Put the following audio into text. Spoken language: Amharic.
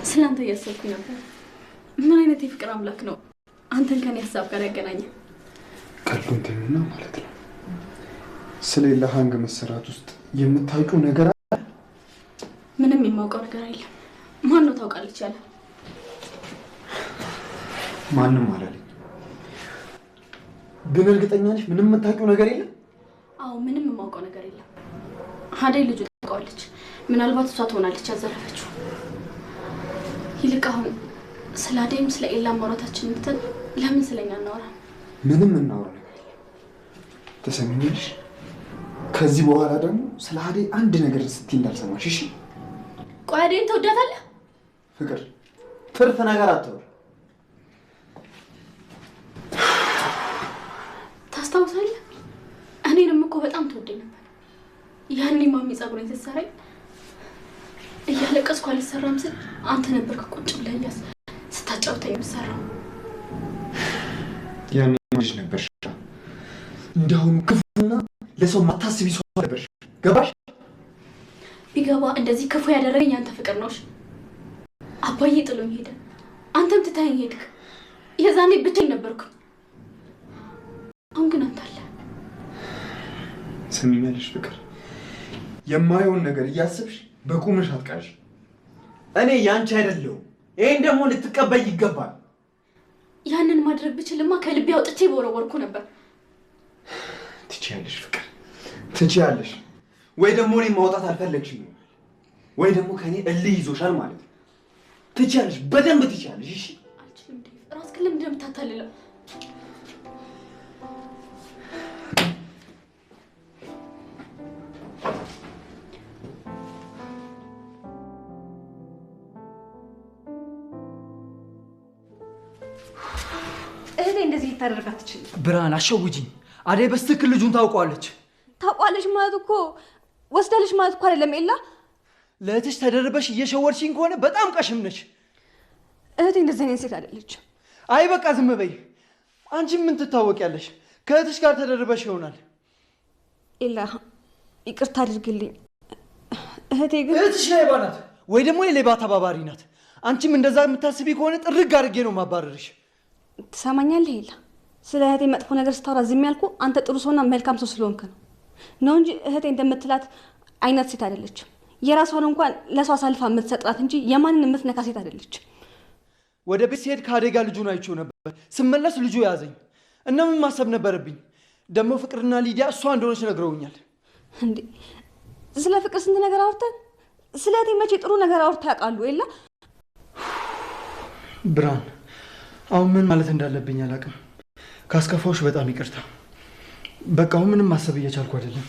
ስላንተ እያሰብኩኝ ነበር። ምን አይነት የፍቅር አምላክ ነው አንተን ከኔ ሀሳብ ጋር ያገናኘ? ቀልዱን ተይውና ማለት ነው። ስለሌላ ሀንግ መሰራት ውስጥ የምታውቂው ነገር አለ? ምንም የማውቀው ነገር የለም። ማን ነው ታውቃለች ያለ? ማንም አላለኝ። ግን እርግጠኛ ነሽ ምንም የምታውቂው ነገር የለም? አዎ ምንም የማውቀው ነገር የለም። አደይ ልጁ ታውቃለች። ምናልባት እሷ ትሆናለች ያዘረፈችው። ይልቅ አሁን ስለ አደይም ስለ ኤላ ማውራታችን እንትን ለምን ስለኛ እናወራ? ምንም እናወራ ነገር የለም። ተሰሚኝልሽ? ከዚህ በኋላ ደግሞ ስለ አደይ አንድ ነገር ስትይ እንዳልሰማሽ እሺ? ቆይ አደይን ተወዳታለህ? ፍቅር ትርፍ ነገር አትወር። ታስታውሳለህ? እኔንም እኮ በጣም ትወደኝ ነበር። ያኔ ማሚ ጸጉሬን ስትሰራኝ እያለቀስኩ አልሰራም ስል አንተ ነበርክ ቁጭ ብለህ ስታጫውተኝ የምትሰራው። ያኔ ልጅ ነበርሽ። እንደውም ክፉና ለሰው ማታስቢ ሰው ነበርሽ። ገባሽ? ቢገባ እንደዚህ ክፉ ያደረገኝ አንተ ፍቅር ነውሽ። አባዬ ጥሎኝ ሄደ፣ አንተም ትተኸኝ ሄድክ። የዛኔ ብቻዬን ነበርኩ። አሁን ግን አንተ አለ። ስሚኛለሽ ፍቅር፣ የማየውን ነገር እያሰብሽ በቁምሽ አትቀርሽ። እኔ ያንቺ አይደለሁም። ይሄን ደግሞ ልትቀበይ ይገባል። ያንን ማድረግ ብችልማ ከልቤ አውጥቼ በወረወርኩ ነበር። ትችያለሽ ፍቅር፣ ትችያለሽ። ወይ ደግሞ እኔ ማውጣት አልፈለግሽም፣ ወይ ደግሞ ከኔ እልህ ይዞሻል ማለት ነው። ትችያለሽ፣ በደንብ ትችያለሽ። እሺ አልችልም። ራስህን ለምን እንደምታታልለው? እህቴ እንደዚህ ልታደርግ አትችልም። ብርሃን አሸውጂኝ። አደይ በስትክክል ልጁን ታውቀዋለች። ታውቋለች ማለት እኮ ወስዳለች ማለት እኮ አይደለም። ኤላ ለእህትሽ ተደርበሽ እየሸወርሽኝ ከሆነ በጣም ቀሽም ነሽ። እህቴ እንደዚህ አይነት ሴት አይደለችም። አይ በቃ ዝም በይ። አንቺም ምን ትታወቂያለሽ? ከእህትሽ ጋር ተደርበሽ ይሆናል። ኤላ ይቅርታ አድርግልኝ። እህቴ ግን እህትሽ ሌባ ናት ወይ ደግሞ የሌባ ተባባሪ ናት። አንቺም እንደዛ የምታስቢ ከሆነ ጥርግ አድርጌ ነው ማባረርሽ። ትሰማኛለህ ኤላ? ስለ እህቴ መጥፎ ነገር ስታወራ ዝም ያልኩ አንተ ጥሩ ሰውና መልካም ሰው ስለሆንክ ነው እንጂ እህቴ እንደምትላት አይነት ሴት አይደለችም። የራሷን እንኳን ለሰው አሳልፋ የምትሰጥራት እንጂ የማንን የምትነካ ሴት አይደለችም። ወደ ቤት ሲሄድ ከአደይ ጋር ልጁን አይቼው ነበር። ስመለስ ልጁ ያዘኝ እና ምን ማሰብ ነበረብኝ? ደግሞ ፍቅርና ሊዲያ እሷ እንደሆነች ነግረውኛል። እንዴ ስለ ፍቅር ስንት ነገር አውርተን ስለ እህቴ መቼ ጥሩ ነገር አውርተው ያውቃሉ? ኤላ ብርሃን፣ አሁን ምን ማለት እንዳለብኝ አላውቅም። ካስከፋውሽ በጣም ይቅርታ። በቃ አሁን ምንም ማሰብ እየቻልኩ አይደለም።